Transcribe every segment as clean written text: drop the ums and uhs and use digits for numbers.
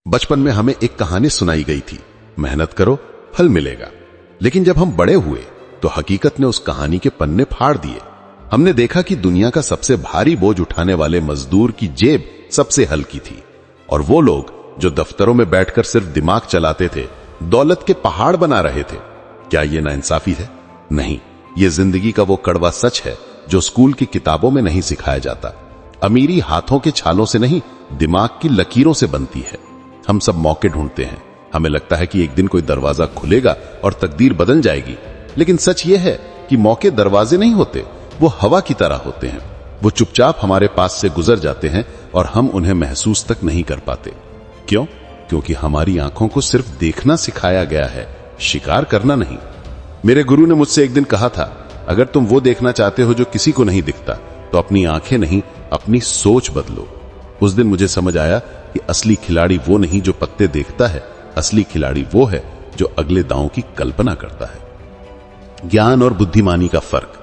बचपन में हमें एक कहानी सुनाई गई थी, मेहनत करो फल मिलेगा। लेकिन जब हम बड़े हुए तो हकीकत ने उस कहानी के पन्ने फाड़ दिए। हमने देखा कि दुनिया का सबसे भारी बोझ उठाने वाले मजदूर की जेब सबसे हल्की थी, और वो लोग जो दफ्तरों में बैठकर सिर्फ दिमाग चलाते थे, दौलत के पहाड़ बना रहे थे। क्या ये नाइंसाफी है? नहीं, ये जिंदगी का वो कड़वा सच है जो स्कूल की किताबों में नहीं सिखाया जाता। अमीरी हाथों के छालों से नहीं, दिमाग की लकीरों से बनती है। हम सब मौके ढूंढते हैं, हमें लगता है कि एक दिन कोई दरवाजा खुलेगा और तकदीर बदल जाएगी, लेकिन सच ये है कि मौके दरवाजे नहीं होते, वो हवा की तरह होते हैं। वो चुपचाप हमारे पास से गुजर जाते हैं और हम उन्हें महसूस तक नहीं कर पाते। क्यों? क्योंकि हमारी आंखों को सिर्फ देखना सिखाया गया है, शिकार करना नहीं। मेरे गुरु ने मुझसे एक दिन कहा था, अगर तुम वो देखना चाहते हो जो किसी को नहीं दिखता, तो अपनी आंखें नहीं, अपनी सोच बदलो। उस दिन मुझे समझ आया कि असली खिलाड़ी वो नहीं जो पत्ते देखता है, असली खिलाड़ी वो है जो अगले दांव की कल्पना करता है। ज्ञान और बुद्धिमानी का फर्क।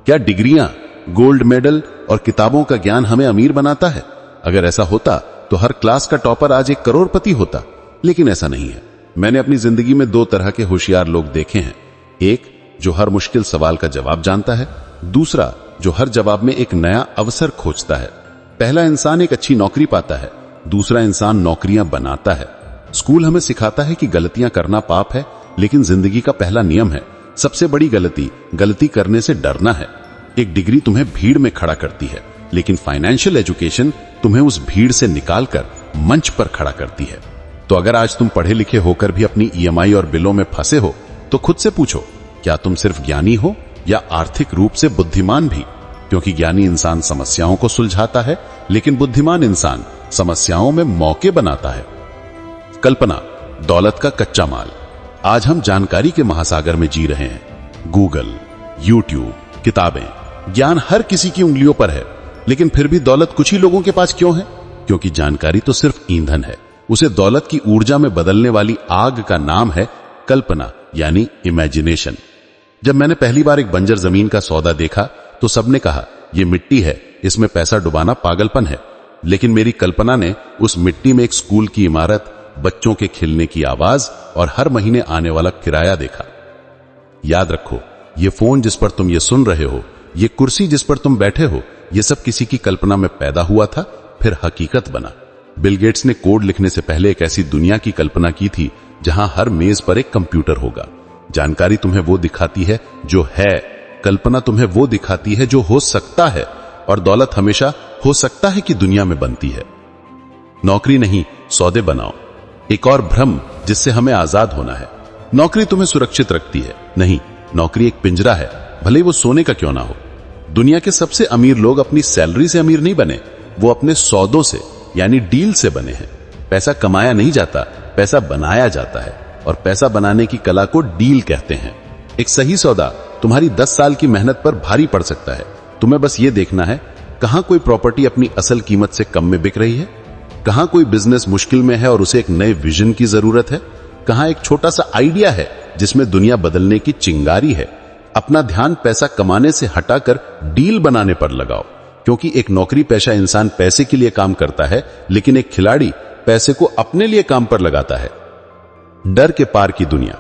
क्या डिग्रियां, गोल्ड मेडल और किताबों का ज्ञान हमें अमीर बनाता है? अगर ऐसा होता तो हर क्लास का टॉपर आज 1 करोड़पति होता, लेकिन ऐसा नहीं है। मैंने अपनी जिंदगी में 2 तरह के होशियार लोग देखे हैं। एक जो हर मुश्किल सवाल का जवाब जानता है, दूसरा जो हर जवाब में एक नया अवसर खोजता है। पहला इंसान एक अच्छी नौकरी पाता है, दूसरा इंसान नौकरियां बनाता है। स्कूल हमें सिखाता है कि गलतियां करना पाप है, लेकिन जिंदगी का पहला नियम है, सबसे बड़ी गलती करने से डरना है। एक डिग्री तुम्हें भीड़ में खड़ा करती है, लेकिन फाइनेंशियल एजुकेशन तुम्हें उस भीड़ से निकालकर मंच पर खड़ा करती है। तो अगर आज तुम पढ़े लिखे होकर भी अपनी ईएमआई और बिलों में फंसे हो, तो खुद से पूछो, क्या तुम सिर्फ ज्ञानी हो या आर्थिक रूप से बुद्धिमान भी? क्योंकि ज्ञानी इंसान समस्याओं को सुलझाता है, लेकिन बुद्धिमान इंसान समस्याओं में मौके बनाता है। कल्पना, दौलत का कच्चा माल। आज हम जानकारी के महासागर में जी रहे हैं। गूगल, यूट्यूब, किताबें, ज्ञान हर किसी की उंगलियों पर है, लेकिन फिर भी दौलत कुछ ही लोगों के पास क्यों है? क्योंकि जानकारी तो सिर्फ ईंधन है, उसे दौलत की ऊर्जा में बदलने वाली आग का नाम है कल्पना, यानी इमेजिनेशन। जब मैंने पहली बार एक बंजर जमीन का सौदा देखा तो सबने कहा, यह मिट्टी है, इसमें पैसा डुबाना पागलपन है। लेकिन मेरी कल्पना ने उस मिट्टी में एक स्कूल की इमारत, बच्चों के खिलने की आवाज और हर महीने आने वाला किराया देखा। याद रखो, ये फोन जिस पर तुम ये सुन रहे हो, ये कुर्सी जिस पर तुम बैठे हो, ये सब किसी की कल्पना में पैदा हुआ था, फिर हकीकत बना। बिल गेट्स ने कोड लिखने से पहले एक ऐसी दुनिया की कल्पना की थी जहां हर मेज पर एक कंप्यूटर होगा। जानकारी तुम्हें वो दिखाती है जो है, कल्पना तुम्हें वो दिखाती है जो हो सकता है, और दौलत हमेशा हो सकता है कि दुनिया में बनती है। नौकरी नहीं, सौदे बनाओ। एक और भ्रम जिससे हमें आजाद होना है। नौकरी तुम्हें सुरक्षित रखती है, नहीं, नौकरी एक पिंजरा है, भले वो सोने का क्यों ना हो। दुनिया के सबसे अमीर लोग अपनी सैलरी से अमीर नहीं बने, वो अपने सौदों से, यानी डील से बने हैं। पैसा कमाया नहीं जाता, पैसा बनाया जाता है, और पैसा बनाने की कला को डील कहते हैं। एक सही सौदा तुम्हारी 10 साल की मेहनत पर भारी पड़ सकता है। तुम्हें बस ये देखना है, कहां कोई प्रॉपर्टी अपनी असल कीमत से कम में बिक रही है, कहां कोई बिजनेस मुश्किल में है और उसे एक नए विजन की जरूरत है, कहां एक छोटा सा आइडिया है जिसमें दुनिया बदलने की चिंगारी है। अपना ध्यान पैसा कमाने से हटाकर डील बनाने पर लगाओ, क्योंकि एक नौकरी पेशा इंसान पैसे के लिए काम करता है, लेकिन एक खिलाड़ी पैसे को अपने लिए काम पर लगाता है। डर के पार की दुनिया।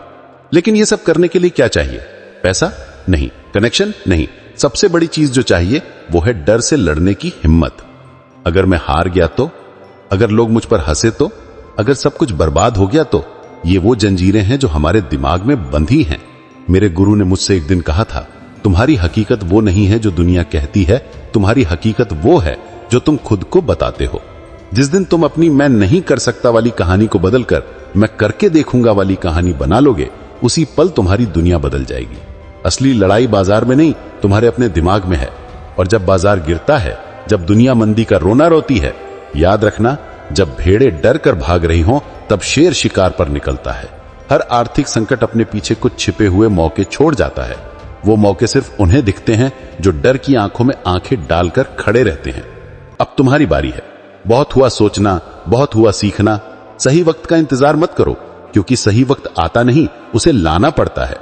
लेकिन यह सब करने के लिए क्या चाहिए? पैसा नहीं, कनेक्शन नहीं, सबसे बड़ी चीज जो चाहिए वो है डर से लड़ने की हिम्मत। अगर मैं हार गया तो, अगर लोग मुझ पर हंसे तो, अगर सब कुछ बर्बाद हो गया तो, ये वो जंजीरें हैं जो हमारे दिमाग में बंधी हैं। मेरे गुरु ने मुझसे एक दिन कहा था, तुम्हारी हकीकत वो नहीं है जो दुनिया कहती है, तुम्हारी हकीकत वो है जो तुम खुद को बताते हो। जिस दिन तुम अपनी मैं नहीं कर सकता वाली कहानी को बदलकर मैं करके देखूंगा वाली कहानी बना लोगे, उसी पल तुम्हारी दुनिया बदल जाएगी। असली लड़ाई बाजार में नहीं, तुम्हारे अपने दिमाग में है। और जब बाजार गिरता है, जब दुनिया मंदी का रोना रोती है, याद रखना, जब भेड़ें डर कर भाग रही हों, तब शेर शिकार पर निकलता है। हर आर्थिक संकट अपने पीछे कुछ छिपे हुए मौके छोड़ जाता है। वो मौके सिर्फ उन्हें दिखते हैं जो डर की आंखों में आंखें डालकर खड़े रहते हैं। अब तुम्हारी बारी है। बहुत हुआ सोचना, बहुत हुआ सीखना। सही वक्त का इंतजार मत करो, क्योंकि सही वक्त आता नहीं, उसे लाना पड़ता है।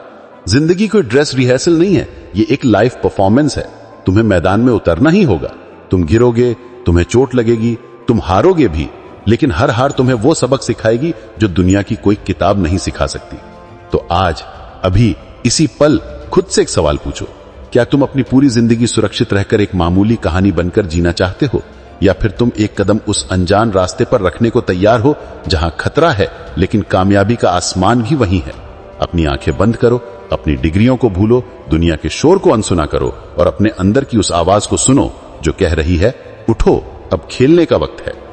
जिंदगी कोई ड्रेस रिहर्सल नहीं है, ये एक लाइव परफॉर्मेंस है। तुम्हें मैदान में उतरना ही होगा। तुम गिरोगे, तुम्हें चोट लगेगी, तुम हारोगे भी, लेकिन हर हार तुम्हें वो सबक सिखाएगी जो दुनिया की कोई किताब नहीं सिखा सकती। तो आज, अभी, इसी पल खुद से एक सवाल पूछो, क्या तुम अपनी पूरी जिंदगी सुरक्षित रहकर एक मामूली कहानी बनकर जीना चाहते हो, या फिर तुम एक कदम उस अनजान रास्ते पर रखने को तैयार हो जहां खतरा है लेकिन कामयाबी का आसमान भी वहीं है? अपनी आंखें बंद करो, अपनी डिग्रियों को भूलो, दुनिया के शोर को अनसुना करो और अपने अंदर की उस आवाज को सुनो जो कह रही है, उठो, अब खेलने का वक्त है।